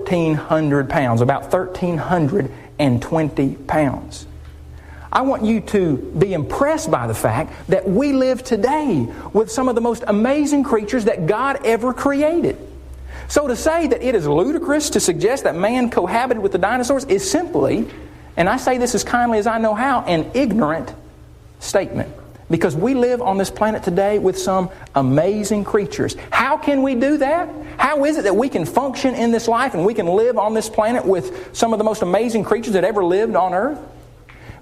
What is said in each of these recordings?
1,400 pounds, about 1,320 pounds. I want you to be impressed by the fact that we live today with some of the most amazing creatures that God ever created. So to say that it is ludicrous to suggest that man cohabited with the dinosaurs is simply, and I say this as kindly as I know how, an ignorant statement. Because we live on this planet today with some amazing creatures. How can we do that? How is it that we can function in this life and we can live on this planet with some of the most amazing creatures that ever lived on earth?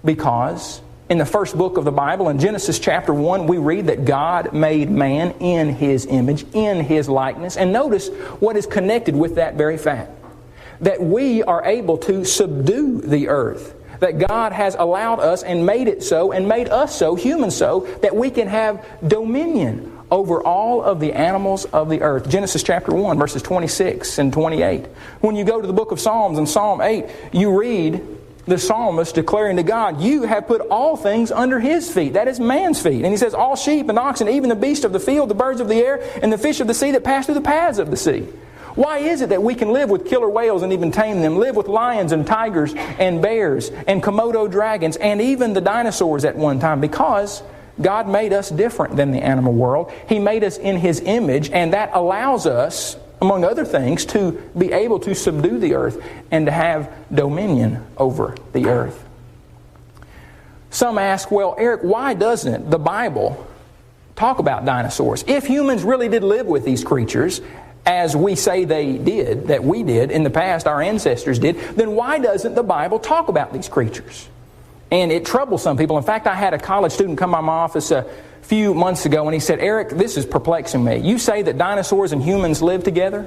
Because in the first book of the Bible, in Genesis chapter 1, we read that God made man in His image, in His likeness. And notice what is connected with that very fact. That we are able to subdue the earth. That God has allowed us and made it so, and made us so, humans so, that we can have dominion over all of the animals of the earth. Genesis chapter 1, verses 26 and 28. When you go to the book of Psalms, in Psalm 8, you read the psalmist declaring to God, "You have put all things under His feet." That is man's feet. And he says, "All sheep and oxen, even the beasts of the field, the birds of the air, and the fish of the sea that pass through the paths of the sea." Why is it that we can live with killer whales and even tame them, live with lions and tigers and bears and Komodo dragons and even the dinosaurs at one time? Because God made us different than the animal world. He made us in His image, and that allows us, among other things, to be able to subdue the earth and to have dominion over the earth. Some ask, well, Eric, why doesn't the Bible talk about dinosaurs? If humans really did live with these creatures, as we say they did, that we did in the past, our ancestors did, then why doesn't the Bible talk about these creatures? And it troubles some people. In fact, I had a college student come by my office a few months ago and he said, "Eric, this is perplexing me. You say that dinosaurs and humans live together?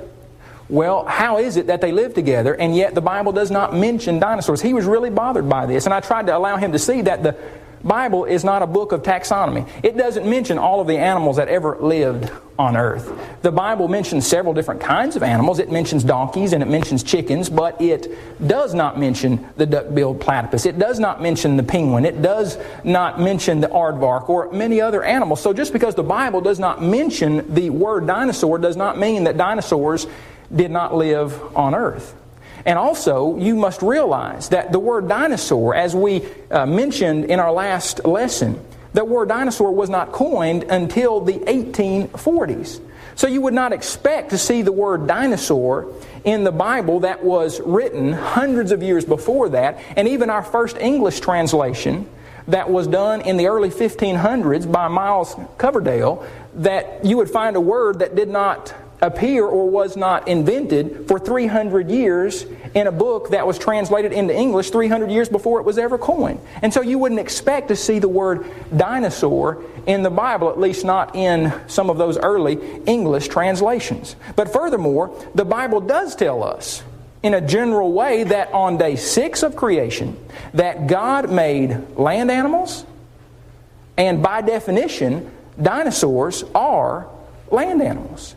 Well, how is it that they live together and yet the Bible does not mention dinosaurs?" He was really bothered by this, and I tried to allow him to see that the Bible is not a book of taxonomy. It doesn't mention all of the animals that ever lived on earth. The Bible mentions several different kinds of animals. It mentions donkeys and it mentions chickens, but it does not mention the duck-billed platypus. It does not mention the penguin. It does not mention the aardvark or many other animals. So just because the Bible does not mention the word dinosaur does not mean that dinosaurs did not live on earth. And also, you must realize that the word dinosaur, as we mentioned in our last lesson, the word dinosaur was not coined until the 1840s. So you would not expect to see the word dinosaur in the Bible that was written hundreds of years before that. And even our first English translation that was done in the early 1500s by Miles Coverdale, that you would find a word that did not appear or was not invented for 300 years in a book that was translated into English 300 years before it was ever coined. And so you wouldn't expect to see the word dinosaur in the Bible, at least not in some of those early English translations. But furthermore, the Bible does tell us in a general way that on day 6 of creation that God made land animals, and by definition dinosaurs are land animals.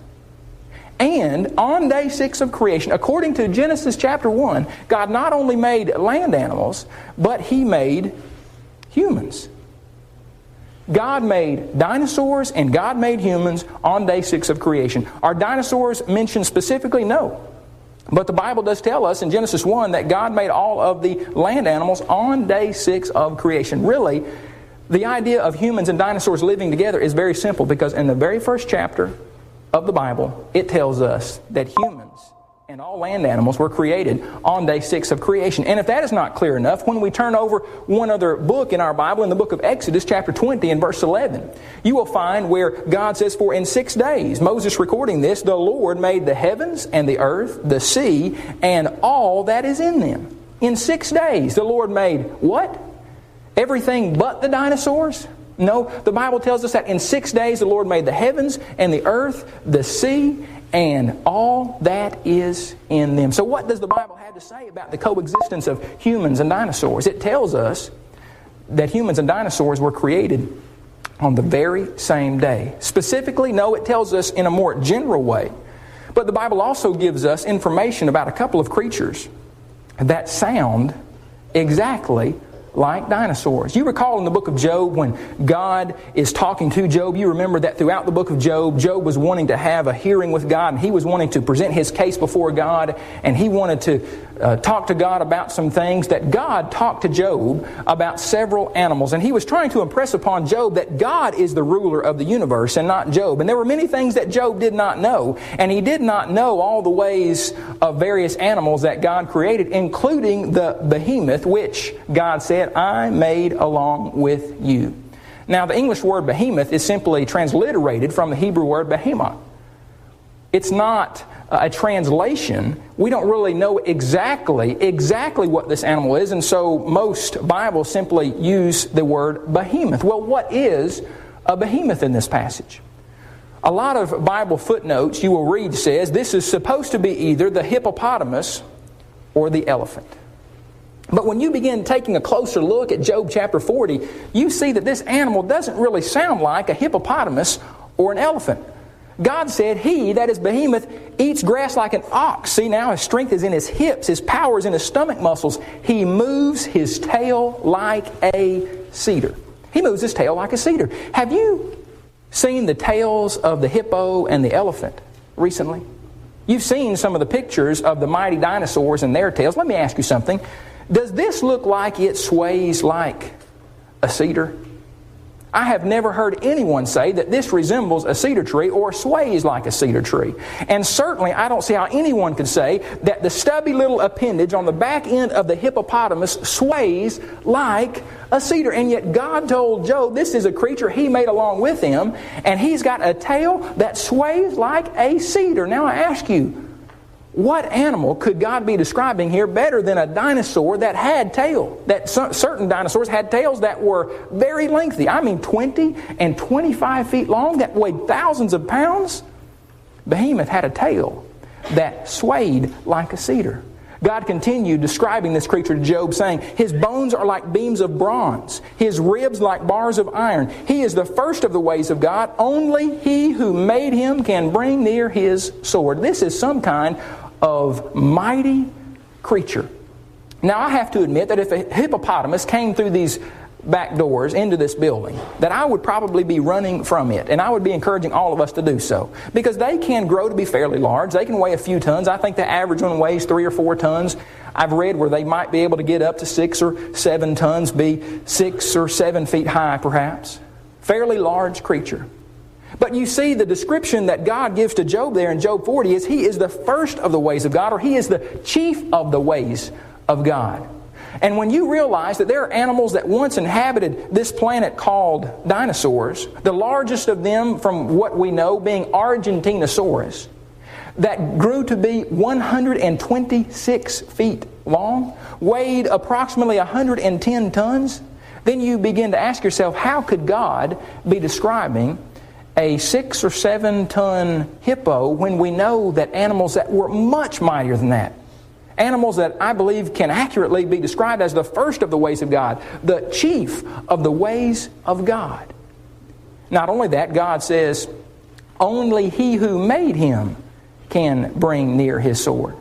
And on day 6 of creation, according to Genesis chapter 1, God not only made land animals, but He made humans. God made dinosaurs and God made humans on day 6 of creation. Are dinosaurs mentioned specifically? No. But the Bible does tell us in Genesis 1 that God made all of the land animals on day 6 of creation. Really, the idea of humans and dinosaurs living together is very simple, because in the very first chapter of the Bible, it tells us that humans and all land animals were created on day 6 of creation. And if that is not clear enough, when we turn over one other book in our Bible, in the book of Exodus, chapter 20 and verse 11, you will find where God says, "For in 6 days," Moses recording this, "the Lord made the heavens and the earth, the sea, and all that is in them." In 6 days, the Lord made what? Everything but the dinosaurs? No, the Bible tells us that in 6 days the Lord made the heavens and the earth, the sea, and all that is in them. So what does the Bible have to say about the coexistence of humans and dinosaurs? It tells us that humans and dinosaurs were created on the very same day. Specifically, no, it tells us in a more general way. But the Bible also gives us information about a couple of creatures that sound exactly like dinosaurs. You recall in the book of Job when God is talking to Job, you remember that throughout the book of Job, Job was wanting to have a hearing with God, and he was wanting to present his case before God, and he wanted to talk to God about some things. That God talked to Job about several animals, and he was trying to impress upon Job that God is the ruler of the universe and not Job. And there were many things that Job did not know, and he did not know all the ways of various animals that God created, including the behemoth, which God said, I made along with you. Now, the English word behemoth is simply transliterated from the Hebrew word behemoth. It's not a translation. We don't really know exactly what this animal is, and so most Bibles simply use the word behemoth. Well, what is a behemoth in this passage? A lot of Bible footnotes you will read says this is supposed to be either the hippopotamus or the elephant. But when you begin taking a closer look at Job chapter 40, you see that this animal doesn't really sound like a hippopotamus or an elephant. God said, he, that is behemoth, eats grass like an ox. See now, his strength is in his hips, his power is in his stomach muscles. He moves his tail like a cedar. He moves his tail like a cedar. Have you seen the tails of the hippo and the elephant recently? You've seen some of the pictures of the mighty dinosaurs and their tails. Let me ask you something. Does this look like it sways like a cedar? I have never heard anyone say that this resembles a cedar tree or sways like a cedar tree. And certainly I don't see how anyone could say that the stubby little appendage on the back end of the hippopotamus sways like a cedar. And yet God told Job this is a creature he made along with him, and he's got a tail that sways like a cedar. Now I ask you, what animal could God be describing here better than a dinosaur that had tail? That certain dinosaurs had tails that were very lengthy. I mean 20 and 25 feet long, that weighed thousands of pounds. Behemoth had a tail that swayed like a cedar. God continued describing this creature to Job, saying, his bones are like beams of bronze, his ribs like bars of iron. He is the first of the ways of God. Only he who made him can bring near his sword. This is some kind of mighty creature. Now I have to admit that if a hippopotamus came through these back doors into this building, that I would probably be running from it, and I would be encouraging all of us to do so, because they can grow to be fairly large. They can weigh a few tons. I think the average one weighs 3 or 4 tons. I've read where they might be able to get up to 6 or 7 tons, be 6 or 7 feet high perhaps. Fairly large creature. But you see, the description that God gives to Job there in Job 40 is he is the first of the ways of God, or he is the chief of the ways of God. And when you realize that there are animals that once inhabited this planet called dinosaurs, the largest of them from what we know being Argentinosaurus, that grew to be 126 feet long, weighed approximately 110 tons, then you begin to ask yourself, how could God be describing a 6 or 7 ton hippo when we know that animals that were much mightier than that, animals that I believe can accurately be described as the first of the ways of God, the chief of the ways of God. Not only that, God says, only he who made him can bring near his sword.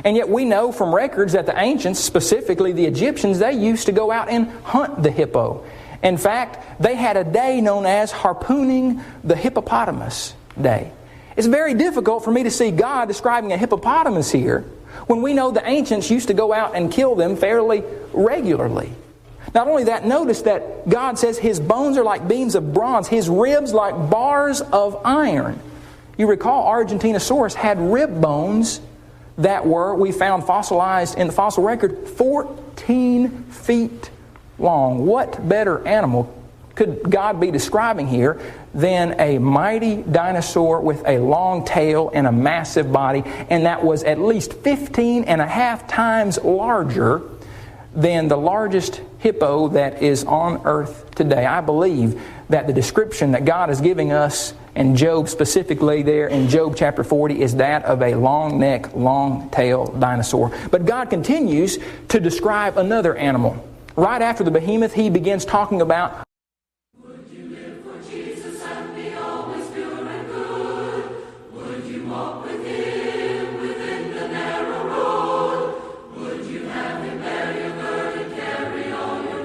And yet we know from records that the ancients, specifically the Egyptians, they used to go out and hunt the hippo. In fact, they had a day known as harpooning the hippopotamus day. It's very difficult for me to see God describing a hippopotamus here when we know the ancients used to go out and kill them fairly regularly. Not only that, notice that God says his bones are like beams of bronze, his ribs like bars of iron. You recall Argentinosaurus had rib bones that were, we found fossilized in the fossil record, 14 feet long. What better animal could God be describing here than a mighty dinosaur with a long tail and a massive body, and that was at least 15 and a half times larger than the largest hippo that is on earth today. I believe that the description that God is giving us, and Job specifically there in Job chapter 40, is that of a long neck, long tail dinosaur. But God continues to describe another animal. Right after the behemoth, he begins talking about, would you live for Jesus and be always pure and good? Would you walk with him within the narrow road? Would you have him bear your burden, carry all your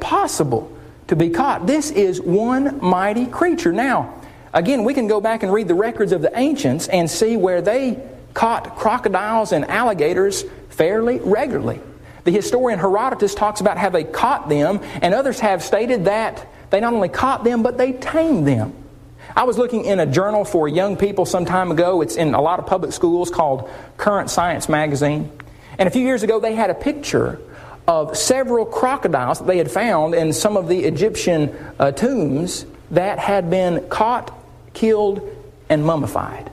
impossible to be caught. This is one mighty creature. Now, again, we can go back and read the records of the ancients and see where they caught crocodiles and alligators fairly regularly. The historian Herodotus talks about how they caught them, and others have stated that they not only caught them, but they tamed them. I was looking in a journal for young people some time ago. It's in a lot of public schools, called Current Science Magazine. And a few years ago, they had a picture of several crocodiles that they had found in some of the Egyptian tombs that had been caught, killed, and mummified.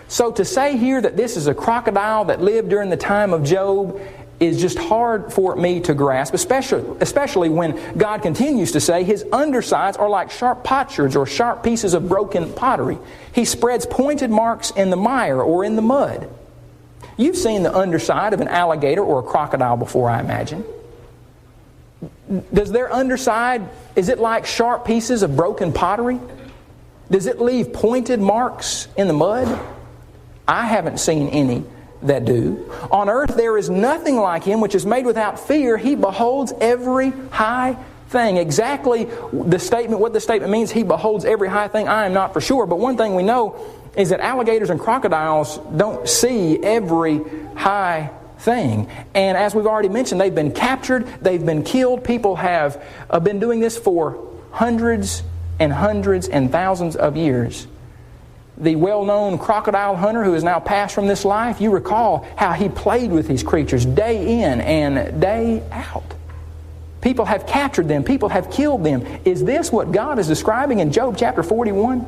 So to say here that this is a crocodile that lived during the time of Job is just hard for me to grasp, especially when God continues to say his undersides are like sharp potsherds or sharp pieces of broken pottery. He spreads pointed marks in the mire or in the mud. You've seen the underside of an alligator or a crocodile before, I imagine. Does their underside, is it like sharp pieces of broken pottery? Does it leave pointed marks in the mud? I haven't seen any that do. On earth there is nothing like him which is made without fear. He beholds every high thing. Exactly what the statement means, he beholds every high thing, I am not for sure. But one thing we know is that alligators and crocodiles don't see every high thing. And as we've already mentioned, they've been captured, they've been killed. People have been doing this for hundreds and hundreds and thousands of years. The well-known crocodile hunter who has now passed from this life, you recall how he played with these creatures day in and day out. People have captured them. People have killed them. Is this what God is describing in Job chapter 41?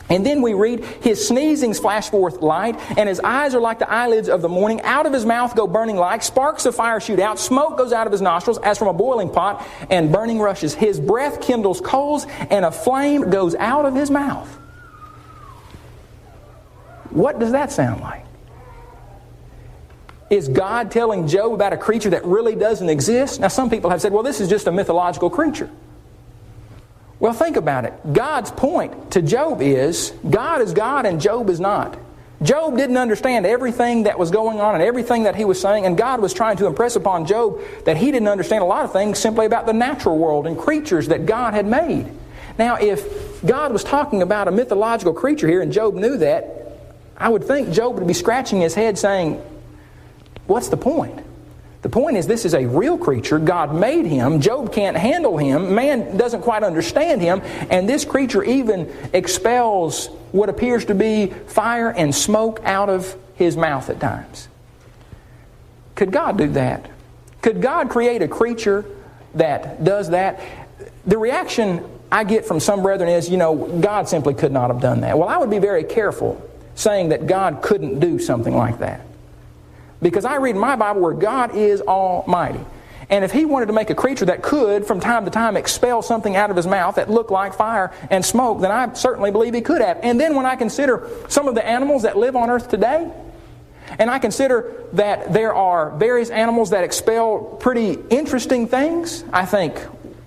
And then we read, his sneezings flash forth light, and his eyes are like the eyelids of the morning. Out of his mouth go burning light. Sparks of fire shoot out. Smoke goes out of his nostrils as from a boiling pot, and burning rushes. His breath kindles coals, and a flame goes out of his mouth. What does that sound like? Is God telling Job about a creature that really doesn't exist? Now, some people have said, well, this is just a mythological creature. Well, think about it. God's point to Job is, God is God and Job is not. Job didn't understand everything that was going on and everything that he was saying, and God was trying to impress upon Job that he didn't understand a lot of things simply about the natural world and creatures that God had made. Now, if God was talking about a mythological creature here and Job knew that, I would think Job would be scratching his head saying, what's the point? The point is, this is a real creature. God made him. Job can't handle him. Man doesn't quite understand him. And this creature even expels what appears to be fire and smoke out of his mouth at times. Could God do that? Could God create a creature that does that? The reaction I get from some brethren is, God simply could not have done that. Well, I would be very careful saying that God couldn't do something like that. Because I read in my Bible where God is almighty. And if he wanted to make a creature that could, from time to time, expel something out of his mouth that looked like fire and smoke, then I certainly believe he could have. And then when I consider some of the animals that live on earth today, and I consider that there are various animals that expel pretty interesting things, I think,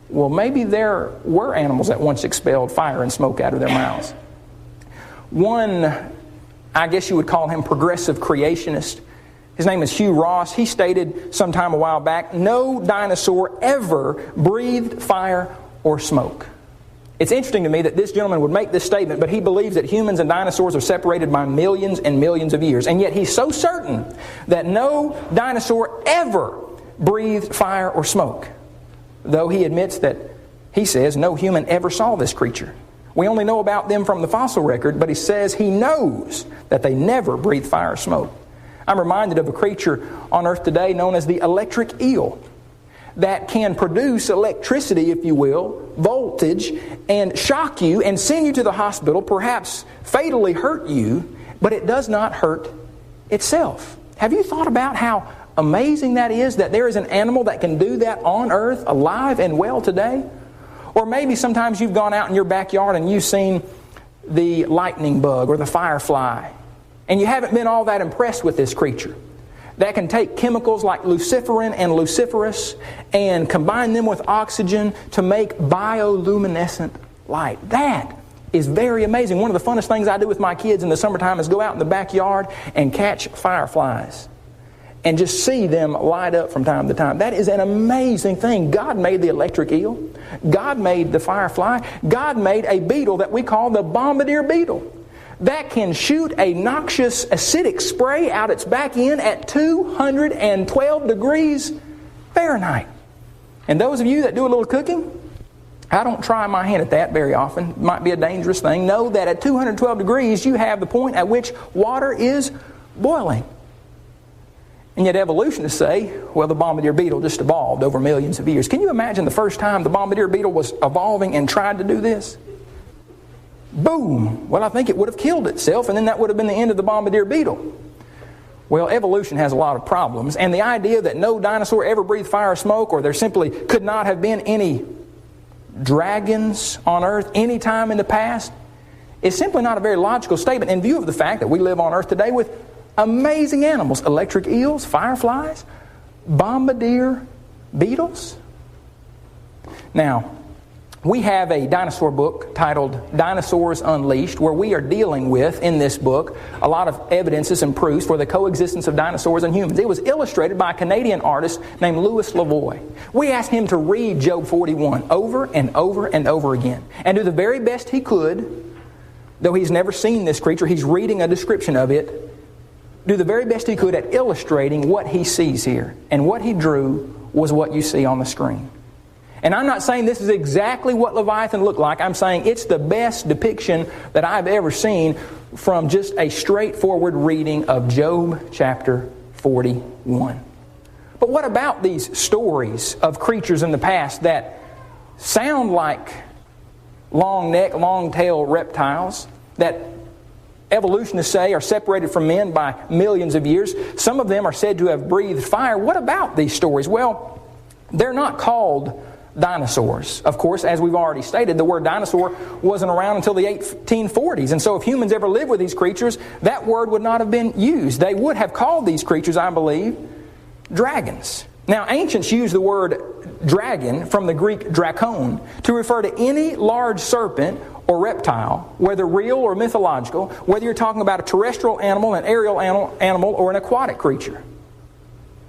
well, maybe there were animals that once expelled fire and smoke out of their mouths. One, I guess you would call him progressive creationist. His name is Hugh Ross. He stated sometime a while back, no dinosaur ever breathed fire or smoke. It's interesting to me that this gentleman would make this statement, but he believes that humans and dinosaurs are separated by millions and millions of years. And yet he's so certain that no dinosaur ever breathed fire or smoke. Though he admits that, he says, no human ever saw this creature. We only know about them from the fossil record, but he says he knows that they never breathe fire or smoke. I'm reminded of a creature on earth today known as the electric eel that can produce electricity, if you will, voltage, and shock you and send you to the hospital, perhaps fatally hurt you, but it does not hurt itself. Have you thought about how amazing that is, that there is an animal that can do that on earth, alive and well today? Or maybe sometimes you've gone out in your backyard and you've seen the lightning bug or the firefly, and you haven't been all that impressed with this creature that can take chemicals like luciferin and luciferase and combine them with oxygen to make bioluminescent light. That is very amazing. One of the funnest things I do with my kids in the summertime is go out in the backyard and catch fireflies. and just see them light up from time to time. That is an amazing thing. God made the electric eel. God made the firefly. God made a beetle that we call the bombardier beetle that can shoot a noxious acidic spray out its back end at 212 degrees Fahrenheit. And those of you that do a little cooking, I don't try my hand at that very often. It might be a dangerous thing. Know that at 212 degrees you have the point at which water is boiling. And yet evolutionists say, well, the bombardier beetle just evolved over millions of years. Can you imagine the first time the bombardier beetle was evolving and tried to do this? Boom! Well, I think it would have killed itself, and then that would have been the end of the bombardier beetle. Well, evolution has a lot of problems, and the idea that no dinosaur ever breathed fire or smoke, or there simply could not have been any dragons on Earth any time in the past, is simply not a very logical statement in view of the fact that we live on Earth today with amazing animals, electric eels, fireflies, bombardier beetles. Now, we have a dinosaur book titled Dinosaurs Unleashed, where we are dealing with, in this book, a lot of evidences and proofs for the coexistence of dinosaurs and humans. It was illustrated by a Canadian artist named Louis Lavoie. We asked him to read Job 41 over and over and over again, and do the very best he could, though he's never seen this creature, he's reading a description of it, do the very best he could at illustrating what he sees here. And what he drew was what you see on the screen. And I'm not saying this is exactly what Leviathan looked like. I'm saying it's the best depiction that I've ever seen from just a straightforward reading of Job chapter 41. But what about these stories of creatures in the past that sound like long neck, long tail reptiles that evolutionists say are separated from men by millions of years? Some of them are said to have breathed fire. What about these stories? Well, they're not called dinosaurs. Of course, as we've already stated, the word dinosaur wasn't around until the 1840s. And so if humans ever lived with these creatures, that word would not have been used. They would have called these creatures, I believe, dragons. Now, ancients used the word dragon from the Greek drakon to refer to any large serpent or reptile, whether real or mythological, whether you're talking about a terrestrial animal, an aerial animal, or an aquatic creature.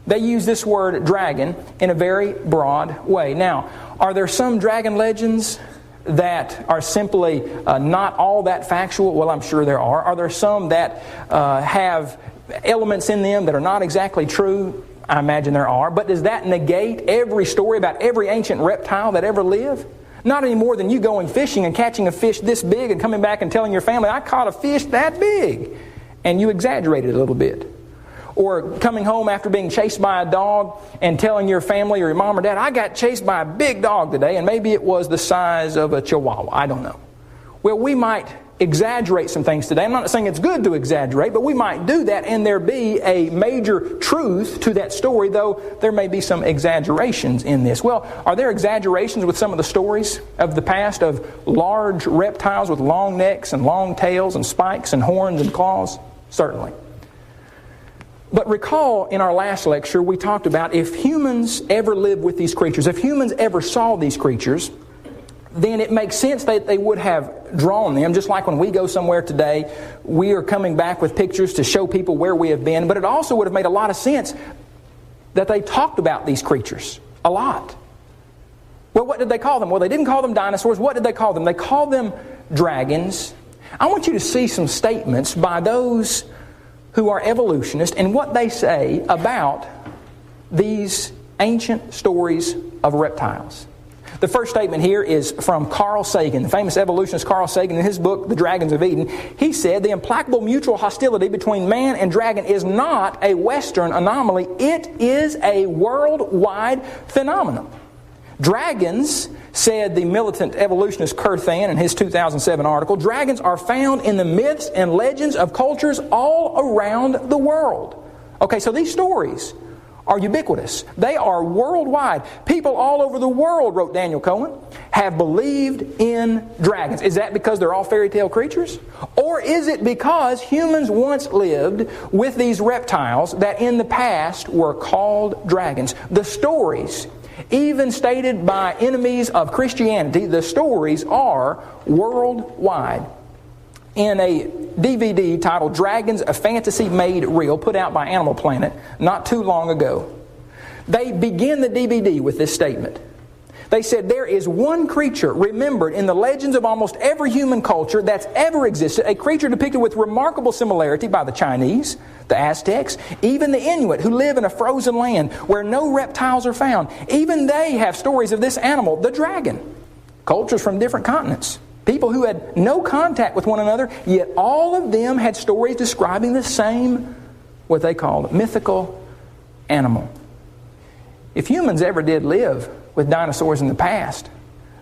They use this word dragon in a very broad way. Now, are there some dragon legends that are simply not all that factual? Well, I'm sure there are. Are there some that have elements in them that are not exactly true? I imagine there are. But does that negate every story about every ancient reptile that ever lived? Not any more than you going fishing and catching a fish this big and coming back and telling your family, I caught a fish that big. And you exaggerated a little bit. Or coming home after being chased by a dog and telling your family or your mom or dad, I got chased by a big dog today, and maybe it was the size of a chihuahua. I don't know. Well, we might exaggerate some things today. I'm not saying it's good to exaggerate, but we might do that and there be a major truth to that story, though there may be some exaggerations in this. Well, are there exaggerations with some of the stories of the past of large reptiles with long necks and long tails and spikes and horns and claws? Certainly. But recall in our last lecture we talked about if humans ever lived with these creatures, if humans ever saw these creatures, then it makes sense that they would have drawn them. Just like when we go somewhere today, we are coming back with pictures to show people where we have been. But it also would have made a lot of sense that they talked about these creatures a lot. Well, what did they call them? Well, they didn't call them dinosaurs. What did they call them? They called them dragons. I want you to see some statements by those who are evolutionists and what they say about these ancient stories of reptiles. The first statement here is from Carl Sagan, the famous evolutionist Carl Sagan, in his book, The Dragons of Eden. He said, the implacable mutual hostility between man and dragon is not a Western anomaly. It is a worldwide phenomenon. Dragons, said the militant evolutionist Kurthan in his 2007 article, dragons are found in the myths and legends of cultures all around the world. Okay, so these stories are ubiquitous. They are worldwide. People all over the world, wrote Daniel Cohen, have believed in dragons. Is that because they're all fairy tale creatures? Or is it because humans once lived with these reptiles that in the past were called dragons? The stories, even stated by enemies of Christianity, the stories are worldwide. in a DVD titled Dragons, a Fantasy Made Real, put out by Animal Planet not too long ago. They begin the DVD with this statement. They said, there is one creature remembered in the legends of almost every human culture that's ever existed, a creature depicted with remarkable similarity by the Chinese, the Aztecs, even the Inuit who live in a frozen land where no reptiles are found. Even they have stories of this animal, the dragon. Cultures from different continents. People who had no contact with one another, yet all of them had stories describing the same, what they called, mythical animal. If humans ever did live with dinosaurs in the past,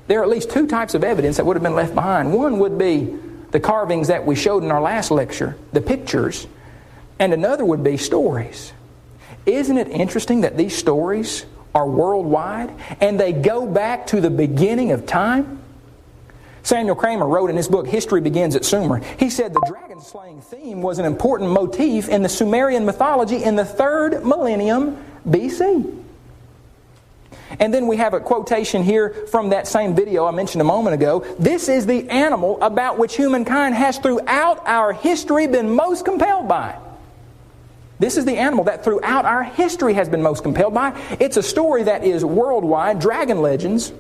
there are at least two types of evidence that would have been left behind. One would be the carvings that we showed in our last lecture, the pictures, and another would be stories. Isn't it interesting that these stories are worldwide and they go back to the beginning of time? Samuel Kramer wrote in his book, History Begins at Sumer. He said the dragon-slaying theme was an important motif in the Sumerian mythology in the 3rd millennium BC. And then we have a quotation here from that same video I mentioned a moment ago. This is the animal about which humankind has throughout our history been most compelled by. This is the animal that throughout our history has been most compelled by. It's a story that is worldwide. Dragon Legends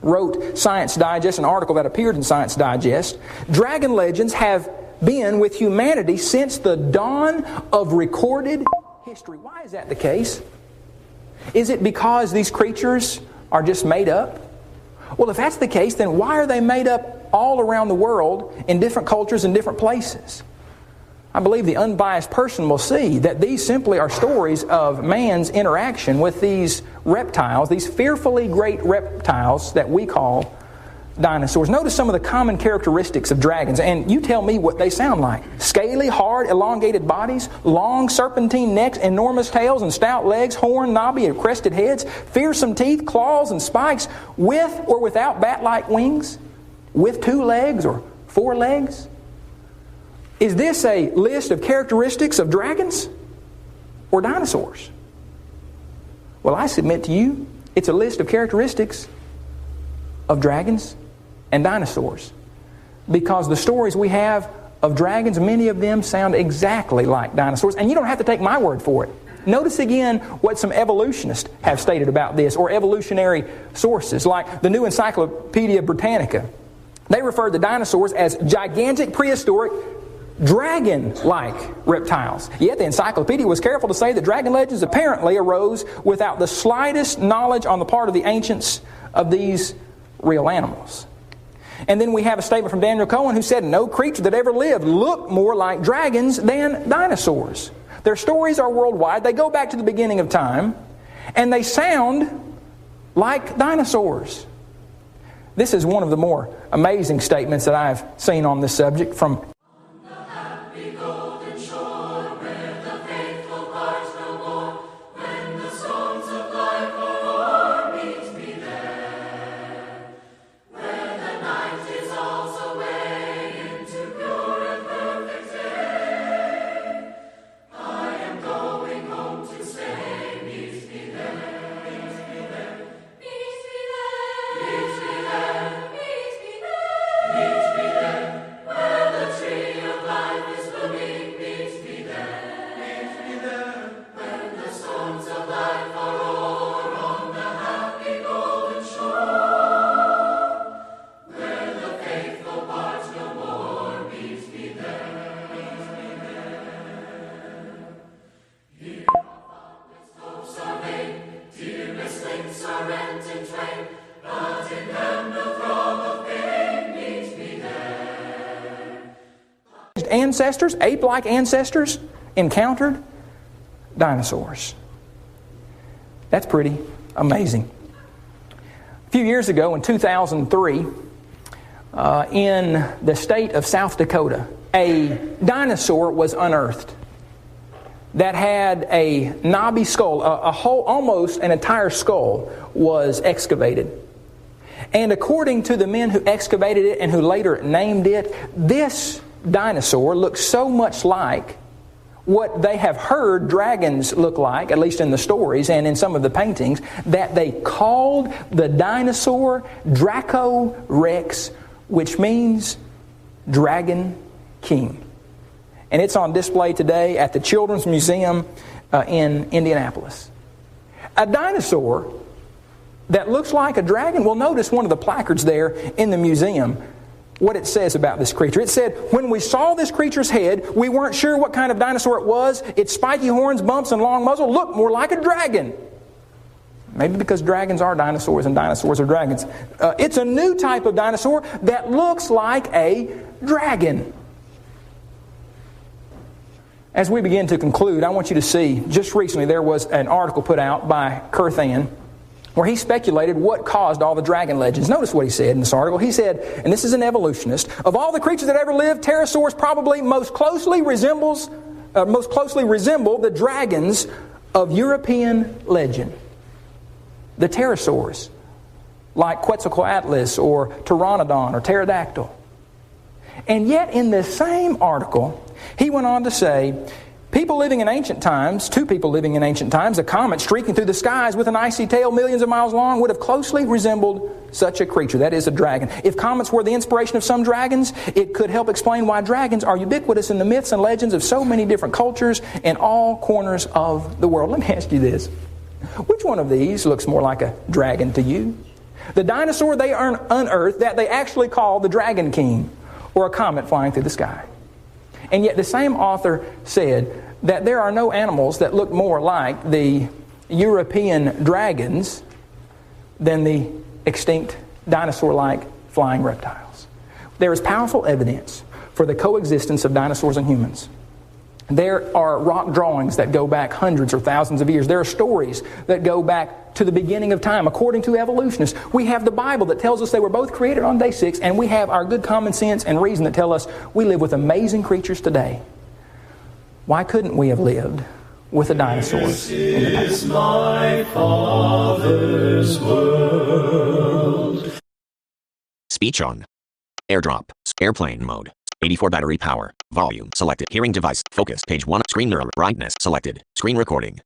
wrote Science Digest, an article that appeared in Science Digest. Dragon legends have been with humanity since the dawn of recorded history. Why is that the case? Is it because these creatures are just made up? Well, if that's the case, then why are they made up all around the world in different cultures and different places? I believe the unbiased person will see that these simply are stories of man's interaction with these reptiles, these fearfully great reptiles that we call dinosaurs. Notice some of the common characteristics of dragons, and you tell me what they sound like. Scaly, hard, elongated bodies, long serpentine necks, enormous tails and stout legs, horn, knobby, and crested heads, fearsome teeth, claws, and spikes, with or without bat-like wings, with 2 legs or 4 legs. Is this a list of characteristics of dragons or dinosaurs? Well, I submit to you, it's a list of characteristics of dragons and dinosaurs. Because the stories we have of dragons, many of them sound exactly like dinosaurs. And you don't have to take my word for it. Notice again what some evolutionists have stated about this, or evolutionary sources, like the New Encyclopedia Britannica. They referred to dinosaurs as gigantic prehistoric dragon-like reptiles. Yet the encyclopedia was careful to say that dragon legends apparently arose without the slightest knowledge on the part of the ancients of these real animals. And then we have a statement from Daniel Cohen who said, no creature that ever lived looked more like dragons than dinosaurs. Their stories are worldwide. They go back to the beginning of time, and they sound like dinosaurs. This is one of the more amazing statements that I've seen on this subject from ancestors, ape-like ancestors, encountered dinosaurs. That's pretty amazing. A few years ago, in 2003, in the state of South Dakota, a dinosaur was unearthed that had a knobby skull, a whole, almost an entire skull was excavated. And according to the men who excavated it and who later named it, this dinosaur looks so much like what they have heard dragons look like, at least in the stories and in some of the paintings, that they called the dinosaur Draco Rex, which means dragon king. And it's on display today at the Children's Museum in Indianapolis. A dinosaur that looks like a dragon. Well, notice one of the placards there in the museum, what it says about this creature. It said, when we saw this creature's head, we weren't sure what kind of dinosaur it was. Its spiky horns, bumps, and long muzzle looked more like a dragon. Maybe because dragons are dinosaurs and dinosaurs are dragons. It's a new type of dinosaur that looks like a dragon. As we begin to conclude, I want you to see, just recently there was an article put out by Kurthan where he speculated what caused all the dragon legends. Notice what he said in this article. He said, and this is an evolutionist, of all the creatures that ever lived, pterosaurs probably most closely resemble the dragons of European legend. The pterosaurs, like Quetzalcoatlus or Pteranodon or pterodactyl. And yet in this same article, he went on to say, two people living in ancient times, a comet streaking through the skies with an icy tail millions of miles long would have closely resembled such a creature, that is a dragon. If comets were the inspiration of some dragons, it could help explain why dragons are ubiquitous in the myths and legends of so many different cultures in all corners of the world. Let me ask you this. Which one of these looks more like a dragon to you? The dinosaur they unearthed that they actually call the Dragon King, or a comet flying through the sky? And yet the same author said that there are no animals that look more like the European dragons than the extinct dinosaur-like flying reptiles. There is powerful evidence for the coexistence of dinosaurs and humans. There are rock drawings that go back hundreds or thousands of years. There are stories that go back to the beginning of time. According to evolutionists, we have the Bible that tells us they were both created on day 6, and we have our good common sense and reason that tell us we live with amazing creatures today. Why couldn't we have lived with the dinosaurs in the past? This is my Father's world. Speech on. AirDrop. Airplane mode. 84 battery power. Volume selected. Hearing device. Focus. Page 1. Screen mirror. Brightness selected. Screen recording.